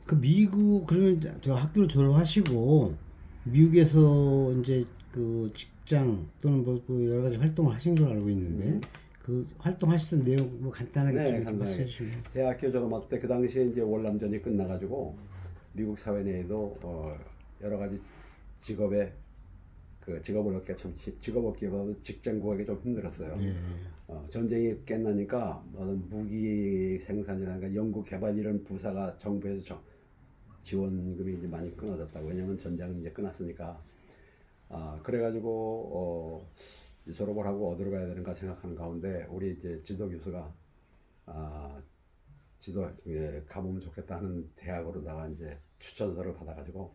그 미국 그러면 저 학교를 졸업하시고 미국에서 이제 그 직장 또는 뭐 여러 가지 활동을 하신 걸로 알고 있는데 그 활동하시던 내용 뭐 간단하게 좀 네, 이렇게 말씀해 간단하게. 주시면. 대학교 졸업할 때 그 당시에 이제 월남전이 끝나가지고 미국 사회 내에도 여러 가지 직업에 그 직업을 얻기가 참 직업 얻기보다 직장 구하기 좀 힘들었어요. 예. 전쟁이 끝나니까 어떤 무기 생산이라든가 연구 개발 이런 부사가 정부에서 지원금이 이제 많이 끊어졌다고. 왜냐면 전쟁은 이제 끝났으니까. 그래가지고 졸업을 하고 어디로 가야 되는가 생각하는 가운데 우리 이제 지도 교수가 가보면 좋겠다 하는 대학으로다가 이제 추천서를 받아가지고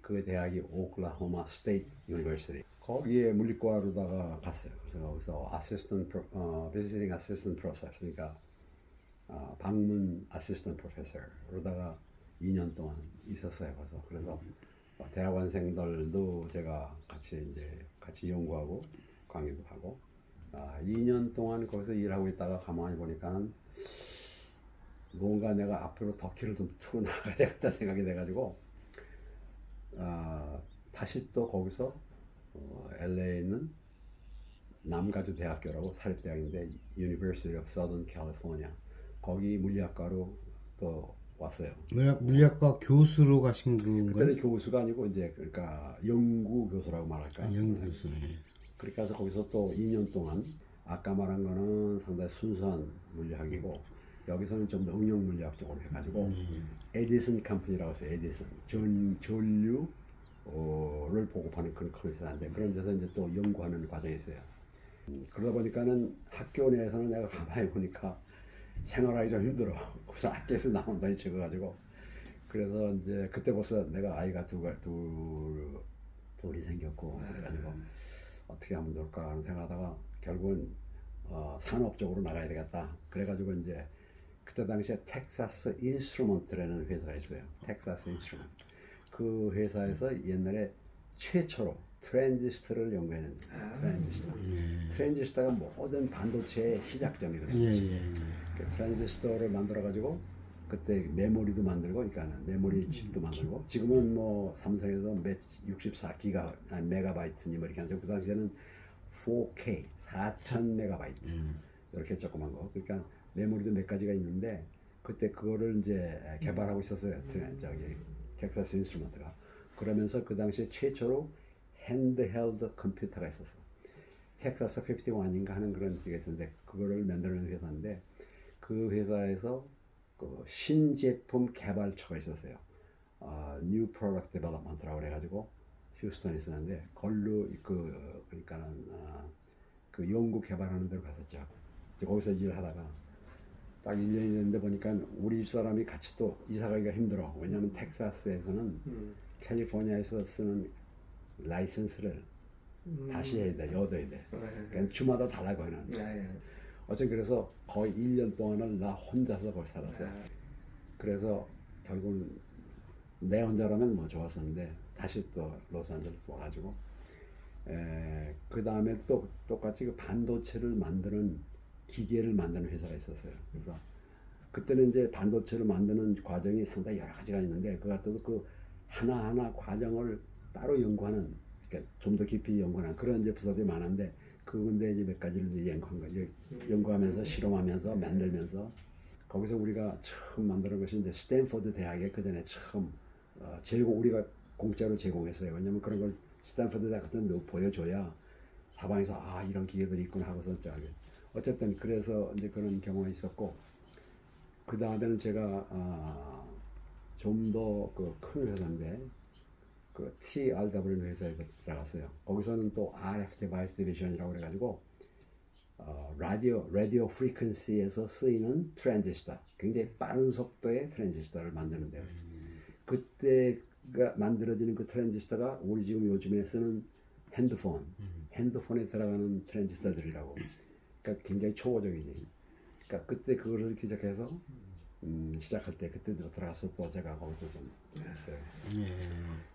그 대학이 오클라호마 스테이트 유니버시티 거기에 물리과로다가 갔어요. 그래서 거기서 visiting assistant professor, 그러니까 방문 assistant professor로다가 2년 동안 있었어요. 그래서 대학원생들도 제가 같이 연구하고 강의도 하고 2년 동안 거기서 일하고 있다가 가만히 보니까는 뭔가 내가 앞으로 더 길을 좀 트고 나가야 되겠다 생각이 돼가지고 다시 또 거기서 LA에 있는 남가주 대학교라고 사립대학인데 University of Southern California 거기 물리학과로 또 왔어요. 물리학과 교수로 가신 건가요? 그때는 교수가 아니고 이제 그러니까 연구 교수라고 말할까요? 연구 교수. 그렇게 해서 거기서 또 2년 동안 아까 말한 거는 상당히 순수한 물리학이고 여기서는 좀 더 응용 물리학 쪽으로 해가지고 에디슨 컴퍼니라고 해서 에디슨 전류를 보급하는 그런 회사인데 그런 데서 이제 또 연구하는 과정이 있어요. 그러다 보니까는 학교 내에서는 내가 가만히 보니까 생활하기 좀 힘들어. 그래서 학교에서 나온다니 적어가지고 그래서 이제 그때 벌써 내가 아이가 둘이 생겼고 그래가지고 어떻게 하면 좋을까 하는 생각하다가 결국은 산업 쪽으로 나가야 되겠다. 그래가지고 이제 그때 당시에 텍사스 인스트루먼트라는 회사가 있어요. 텍사스 인스트루먼트. 그 회사에서 옛날에 최초로 트랜지스터를 연구했는데 트랜지스터가 모든 반도체의 시작점이거든요. 그 트랜지스터를 만들어가지고 그때 메모리도 만들고, 그러니까 메모리 칩도 만들고, 지금은 뭐 삼성에서 64기가 메가바이트니 뭐 이렇게 하는데 그 당시에는 4K 4000 메가바이트 이렇게 조그만 거. 그러니까 메모리도 몇 가지가 있는데 그때 그거를 이제 개발하고 있었어요. 저기 텍사스 인스트루먼트가. 그러면서 그 당시에 최초로 핸드헬드 컴퓨터가 있었어. 텍사스 51인가 하는 그런 기가 있었는데 그거를 만드는 회사인데 그 회사에서 그 신제품 개발처가 있었어요. New Product Development라고 그래가지고 휴스턴에 있었는데 걸로 그러니까는 그 연구 개발하는 데로 갔었죠. 거기서 일을 하다가 딱 1년이 됐는데 보니까 우리 사람이 같이 또 이사 가기가 힘들어. 왜냐면 텍사스에서는 캘리포니아에서 쓰는 라이선스를 다시 해야 돼, 얻어야 돼. 그러니까 주마다 달라고 하는. 어쨌든 그래서 거의 1년 동안을 나 혼자서 거기 살았어요. 그래서 결국은 내 혼자라면 뭐 좋았었는데 다시 또 로스앤젤레스 와가지고 그 다음에 또 똑같이 그 반도체를 만드는 기계를 만드는 회사가 있었어요. 그래서 그때는 이제 반도체를 만드는 과정이 상당히 여러 가지가 있는데 그 같아도 그 하나하나 과정을 따로 연구하는, 그러니까 좀 더 깊이 연구하는 그런 이제 부서들이 많은데 그건데 이제 몇 가지를 이제 연구한 거예요. 연구하면서 실험하면서 만들면서 거기서 우리가 처음 만드는 것이 이제 스탠포드 대학에 그 전에 처음 우리가 공짜로 제공했어요. 왜냐면 그런 걸 스탠포드 대학 같은 데 보여줘야 사방에서 이런 기계들이 있구나 하고서 어쨌든 그래서 이제 그런 경험이 있었고 그 다음에는 제가 좀 더 그 큰 회사인데 그 TRW 회사에 들어갔어요. 거기서는 또 RF 디바이스 디비전이라고 그래가지고 라디오 프리퀀시에서 쓰이는 트랜지스터, 굉장히 빠른 속도의 트랜지스터를 만드는데요. 그때가 만들어지는 그 트랜지스터가 우리 지금 요즘에 쓰는 핸드폰에 들어가는 트랜지스터들이라고. 그러니까 굉장히 초보적이지. 그러니까 그때 그거를 기작해서 시작할 때 그때 들어가서 또 제가 거기서 좀 했어요.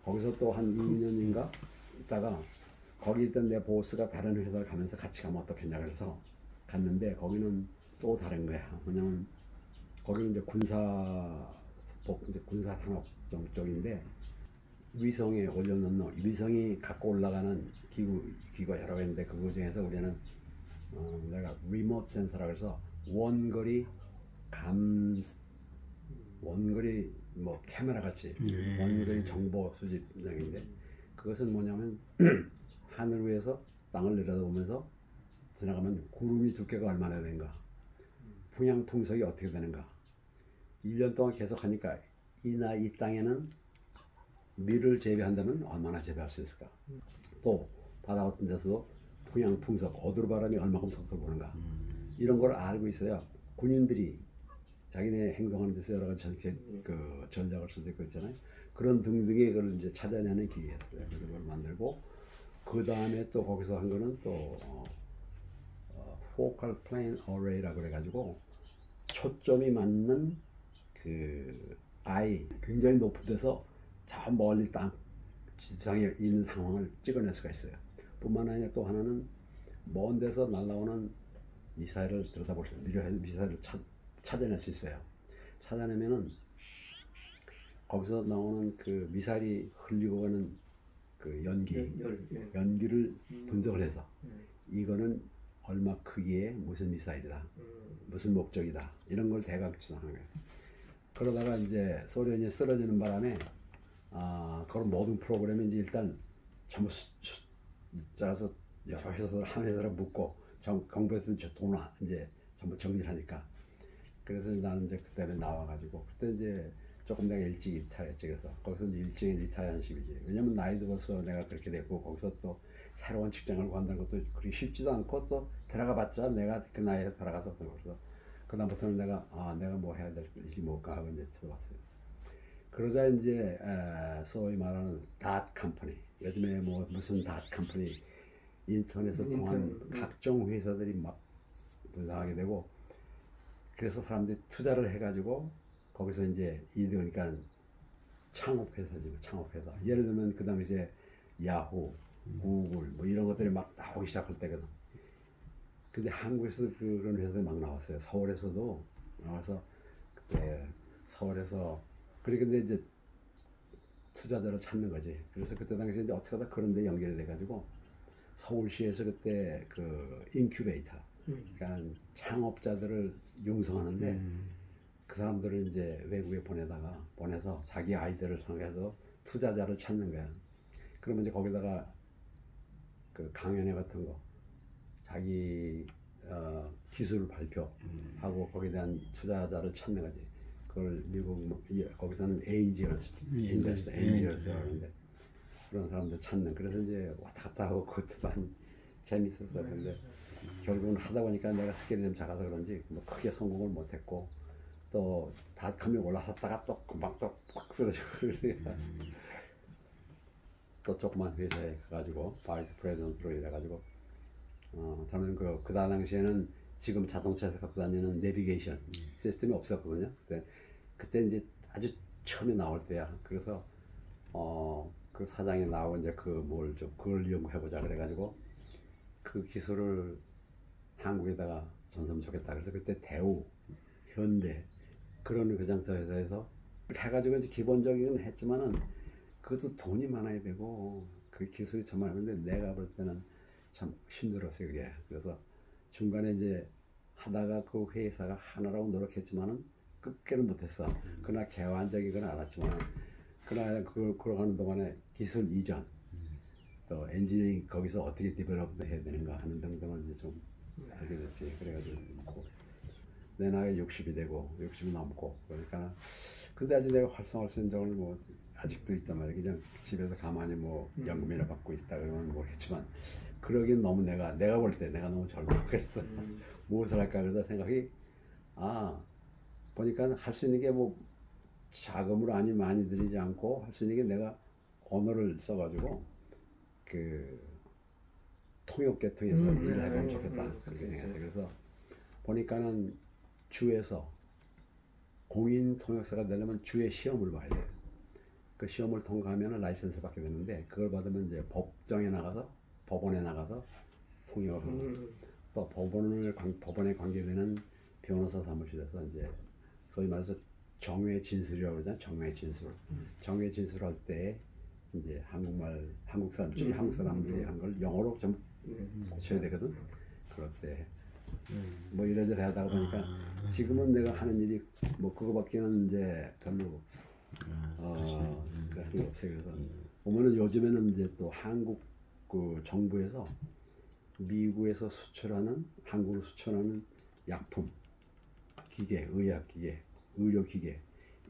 거기서 또 한 2년인가 있다가 거기 있던 내 보스가 다른 회사를 가면서 같이 가면 어떻겠냐 그래서 갔는데 거기는 또 다른 거야. 왜냐면 거기는 이제 군사 이제 군사산업 쪽인데 위성에 올려놓는 위성이 갖고 올라가는 기구가 여러 개 있는데 그거 중에서 우리는 내가 리모트 센서라고 해서 원거리 뭐 카메라 같이 원거리 정보 수집장인데 그것은 뭐냐면 하늘 위에서 땅을 내려다보면서 지나가면 구름이 두께가 얼마나 되는가, 풍향 풍속이 어떻게 되는가, 1년 동안 계속 하니까 이 땅에는 밀을 재배한다면 얼마나 재배할 수 있을까, 또 바다 같은 데서도 풍향 풍속, 어두로 바람이 얼마큼 속속 부는가, 이런 걸 알고 있어야 군인들이 자기네 행동하는 데서 여러 가지 전략을 수도 있고 있잖아요. 그런 등등의 걸 이제 찾아내는 기계였어요. 그걸 만들고 그 다음에 또 거기서 한 거는 또 Focal Plane Array라고 그래가지고 초점이 맞는 그 굉장히 높은 데서 저 멀리 땅 지상에 있는 상황을 찍어낼 수가 있어요. 뿐만 아니라 또 하나는 먼 데서 날아오는 미사일을 들여다볼 수 있어요. 미사일을 찾아낼 수 있어요. 찾아내면은 거기서 나오는 그 미사일이 흘리고 가는 그 연기를 분석을 해서 이거는 얼마 크기의 무슨 미사일이다, 무슨 목적이다, 이런 걸 대강 추정하는 거예요. 그러다가 이제 소련이 쓰러지는 바람에 그런 모든 프로그램이 이제 일단 전부 짜서 여러 회사들 한 회사를 묶고 정부에서 돈을 이제 전부 정리를 하니까, 그래서 나는 이제 그때 나와가지고 그때 이제 조금 내가 일찍 리타이어했지. 그래서 거기서 이제 일찍 리타이어한 식이지. 왜냐면 나이도 벌써 내가 그렇게 됐고 거기서 또 새로운 직장을 구한다는 것도 그리 쉽지도 않고 또 들어가 봤자 내가 그 나이에 들어가서 그래서 그다음부터는 내가 뭐 해야 될지 뭘까 하고 이제 찾아봤어요. 그러자 이제 소위 말하는 닷 컴퍼니, 요즘에 뭐 무슨 닷 컴퍼니 인터넷에서 통한 각종 회사들이 막 나가게 되고, 그래서 사람들이 투자를 해가지고 거기서 이제 그러니까 창업회사지, 창업회사. 예를 들면 그 당시에 야후, 구글 뭐 이런 것들이 막 나오기 시작할 때거든. 근데 한국에서도 그런 회사들이 막 나왔어요. 서울에서도 나와서 그때 서울에서 근데 이제 투자자를 찾는 거지. 그래서 그때 당시에 이제 어떻게 하다 그런 데 연결이 돼가지고 서울시에서 그때 그 인큐베이터, 그러니까 창업자들을 융성하는데 그 사람들을 이제 외국에 보내서 자기 아이디어를 통해서 투자자를 찾는 거야. 그러면 이제 거기다가 그 강연회 같은 거, 자기 기술을 발표하고 거기에 대한 투자자를 찾는 거지. 그걸 미국 거기서는 엔젤스 하는데 그런 사람들 찾는. 그래서 이제 왔다 갔다 하고 그것도 많이 재밌었어요. 근데 결국은 하다 보니까 내가 스케일이 좀 작아서 그런지 뭐 크게 성공을 못했고, 또 닷컴에 올라섰다가 또 금방 또 팍 쓰러지고 그러니까 또 조그만 회사에 가가지고 바이스 프레젠트로 일해가지고 저는 그 당시에는 지금 자동차에서 갖고 다니는 내비게이션 시스템이 없었거든요. 그때 이제 아주 처음에 나올 때야. 그래서 그 사장이 나오고 이제 그걸 연구해보자 그래가지고 그 기술을 한국에다가 전수하면 좋겠다. 그래서 그때 대우, 현대 그런 회장사 회사에서 해가지고 이제 기본적인 건 했지만은 그것도 돈이 많아야 되고 그 기술이 정말, 근데 내가 볼 때는 참 힘들었어요 그게. 그래서 중간에 이제 하다가 그 회사가 하나라고 노력했지만은 끝까지는 못했어. 그러나 개완적인 건 알았지만, 그러나 그걸 하는 동안에 기술 이전, 또 엔지니어링 거기서 어떻게 디벨롭 해야 되는가 하는 등등을 이제 좀 알게 됐지. 그래가지고 내 나이가 60이 되고 60이 넘고 그러니까, 근데 아직 내가 활성화할 수 있는 적은 뭐 아직도 있단 말이야. 그냥 집에서 가만히 뭐 연금이나 받고 있다 그러면 모르겠지만, 그러긴 너무 내가 볼 때 내가 너무 젊고 그래서 무엇을 할까 그러다 생각이 보니까 할 수 있는 게 뭐 자금으로 많이 들이지 않고 할 수 있는 게 내가 언어를 써가지고 그 통역계통에서 일을 해보면 좋겠다 그렇게 생각해서, 그래서 보니까는 주에서 공인 통역사가 되려면 주의 시험을 봐야 돼요. 그 시험을 통과하면 라이센스 받게 되는데, 그걸 받으면 이제 법원에 나가서 통역을 하고, 또 법원에 관계되는 변호사 사무실에서 이제 소위 말해서 정회 진술이라고 그러잖아. 정회 진술. 정회 진술할 때 이제 한국 사람, 한국 사람들이 한 걸 영어로 좀 써야 되거든. 그럴 때 뭐 이래저래 하다가 보니까 지금은 내가 하는 일이 뭐 그거밖에는 이제 별로 할 게 없어요. 그래서 보면은 요즘에는 이제 또 한국 그 정부에서 미국에서 수출하는 한국으로 수출하는 약품, 기계, 의학기계, 의료기계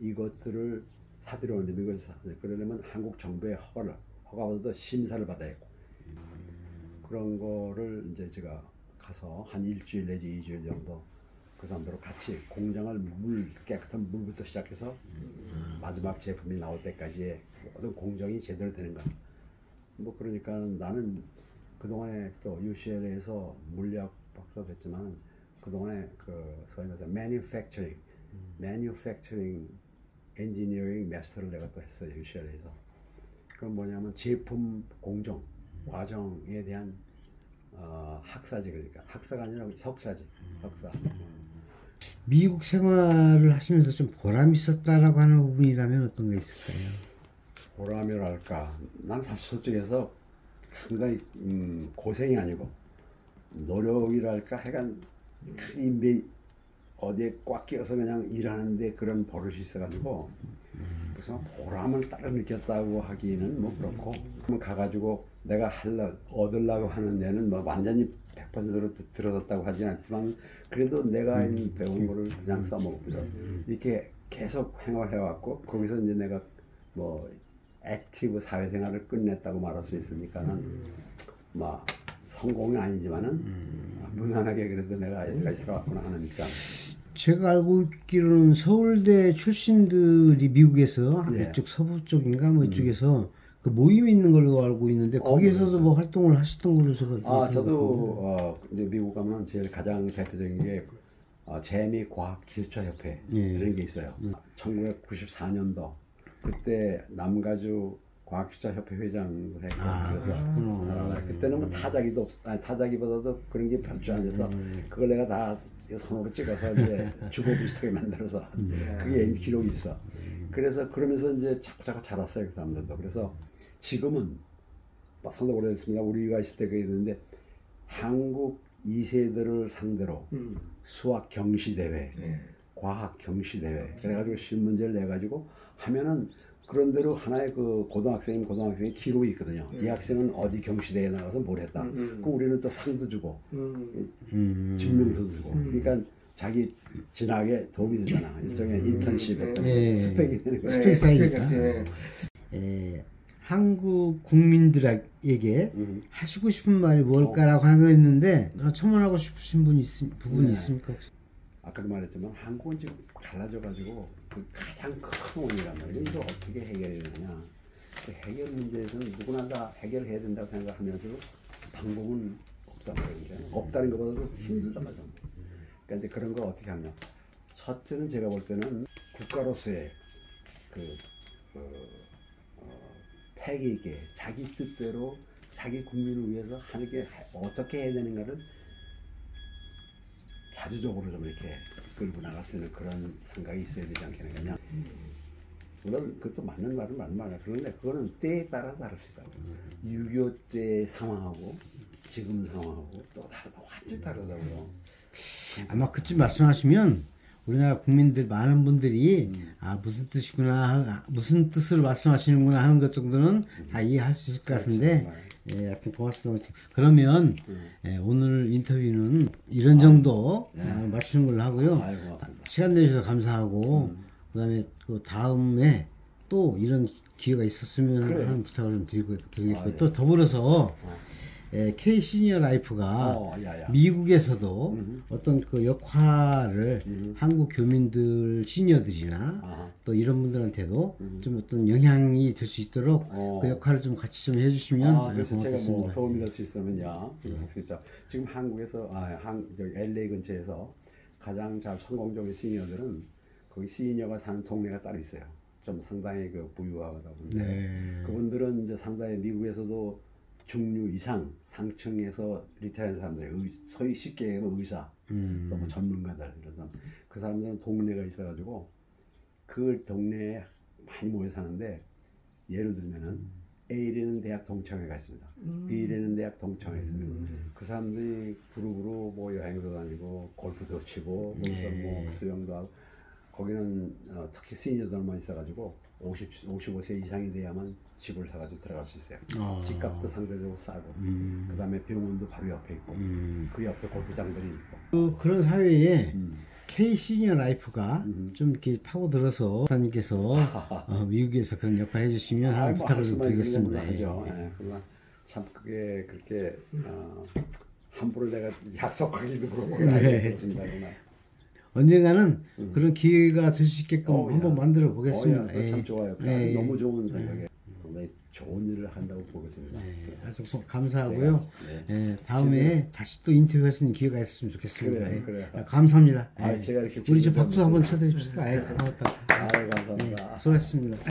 이것들을 사들여오는데 미국에서 그러려면 한국 정부의 허가받아서 심사를 받아야 했고 그런 거를 이제 제가 가서 한 일주일 내지 2주일 정도 그 사람들하고 같이 공장을 깨끗한 물부터 시작해서 마지막 제품이 나올 때까지의 모든 공정이 제대로 되는가. 뭐 그러니까 나는 그동안에 또 UCLA에서 물리학 박사도 했지만 그동안에 그 소위 말해서 manufacturing engineering 마스터를 내가 또 했어요. UCLA에서. 그건 뭐냐면 제품 공정 과정에 대한 학사지. 그러니까 학사가 아니라 석사지. 석사. 미국 생활을 하시면서 좀 보람 있었다라고 하는 부분이라면 어떤 게 있을까요? 보람이랄까. 난 사실 솔직해서 상당히 고생이 아니고 노력이랄까. 하여간 어디에 꽉 끼어서 그냥 일하는데 그런 버릇이 있어가지고 그래서 보람을 따로 느꼈다고 하기는 뭐 그렇고 가가지고 내가 얻으려고 하는 데는 뭐 완전히 100%로 들어섰다고 하진 않지만 그래도 내가 배운 거를 그냥 써먹고서 이렇게 계속 생활해왔고 거기서 이제 내가 뭐 액티브 사회생활을 끝냈다고 말할 수 있으니까는 뭐 성공은 아니지만은 무난하게 그래도 내가 여기까지 살아왔구나 하는 입장. 제가 알고 있기로는 서울대 출신들이 미국에서 네. 이쪽 서부 쪽인가 뭐 이쪽에서 그 모임이 있는 걸로 알고 있는데 거기서도 뭐 활동을 하셨던 걸로 제가 저도 이제 미국 가면 제일 가장 대표적인 게 재미과학기술자협회 이런 게 있어요. 1994년도 그때 남가주 과학기술자협회 회장을 했고 그래서 그때는 뭐 타자기보다도 그런 게 별주 안 돼서 그걸 내가 다 손으로 찍어서 이제 주보 비슷하게 만들어서 그게 기록이 있어. 그래서 그러면서 이제 자꾸 자랐어요 그 사람들도. 그래서 지금은 상당히 오래됐습니다. 우리가 있을 때 그랬는데 한국 2세들을 상대로 수학 경시대회, 과학 경시대회 그래가지고 신문제를 내가지고 하면은 그런 대로 하나의 그 고등학생이 기록이 있거든요. 이 학생은 어디 경시대회에 나가서 뭘 했다. 그럼 우리는 또 상도 주고 증명서도 주고. 그러니까 자기 진학에 도움이 되잖아. 일종의 인턴십 했던 스펙이 되는 거야. 스펙 쌓이니까. 한국 국민들에게 하시고 싶은 말이 뭘까라고 하겠는데 첨언하고 싶으신 부분이 있습니까? 혹시? 아까도 말했지만 한국은 지금 갈라져가지고 그 가장 큰 원인이란 말이에요. 이거 어떻게 해결해야 되느냐. 그 해결 문제에서는 누구나 다 해결해야 된다고 생각하면서도 방법은 없다는 거예요. 없다는 것보다도 힘들단 말이죠. 그러니까 이제 그런 걸 어떻게 하냐. 첫째는 제가 볼 때는 국가로서의 패기 있게 자기 뜻대로 자기 국민을 위해서 하는 게 어떻게 해야 되는가를 자주적으로 좀 이렇게 끌고 나갈 수 있는 그런 생각이 있어야 되지 않겠느냐. 물론 그것도 맞는 말이야. 그런데 그거는 때에 따라 다를 수 있다고. 6.25 때 상황하고 지금 상황하고 또 완전히 다르다고요. 아마 그쯤 말씀하시면 우리나라 국민들 많은 분들이 무슨 뜻이구나 무슨 뜻으로 말씀하시는구나 하는 것 정도는 다 이해할 수 있을 것 같은데 하여튼 고맙습니다. 그러면 오늘 인터뷰는 이런 정도 마치는 걸로 하고요. 시간 내주셔서 감사하고 그다음에 그 다음에 또 이런 기회가 있었으면 하는 부탁을 좀 드리겠고 또 더불어서 K 시니어 라이프가 미국에서도 어떤 그 역할을 한국 교민들 시니어들이나 또 이런 분들한테도 좀 어떤 영향이 될 수 있도록 그 역할을 좀 같이 좀 해주시면 그래서 고맙겠습니다. 제가 뭐 도움이 될 수 있으면요. 그렇죠. 지금 한국에서 LA 근처에서 가장 잘 성공적인 시니어들은 거기 시니어가 사는 동네가 따로 있어요. 좀 상당히 그 부유하다 보는데 그분들은 이제 상당히 미국에서도 중류 이상 상층에서 리타이어한 사람들, 소위 쉽게 얘기하면 의사, 또 뭐 전문가들 이런 사람, 그 사람들은 동네가 있어가지고 그 동네에 많이 모여 사는데 예를 들면은 A라는 대학 동창회가 있습니다. B라는 대학 동창회가 있습니다. 그 사람들이 그룹으로 뭐 여행도 다니고 골프도 치고 뭐 수영도 하고 거기는 특히 시니어들만 있어가지고 55세 이상이 돼야만 집을 사가지고 들어갈 수 있어요. 집값도 상대적으로 싸고 그 다음에 병원도 바로 옆에 있고 그 옆에 골프장들이 있고 그런 사회에 K 시니어 라이프가 좀 이렇게 파고들어서 사장님께서 미국에서 그런 역할 해주시면 하는 부탁을 좀 드리겠습니다. 예. 그러나 참 그게 그렇게 함부로 내가 약속하기도 그렇고 그렇습니다. 언젠가는 그런 기회가 될 수 있게끔 한번 만들어 보겠습니다. 참 좋아요. 너무 좋은 생각에 상당히 좋은 일을 한다고 보겠습니다. 아주 감사하고요. 다음에 다시 또 인터뷰할 수 있는 기회가 있었으면 좋겠습니다. 그래요. 감사합니다. 제가 이렇게 우리 좀 박수 한번 쳐드립시다. 고맙다. 감사합니다. 수고하셨습니다.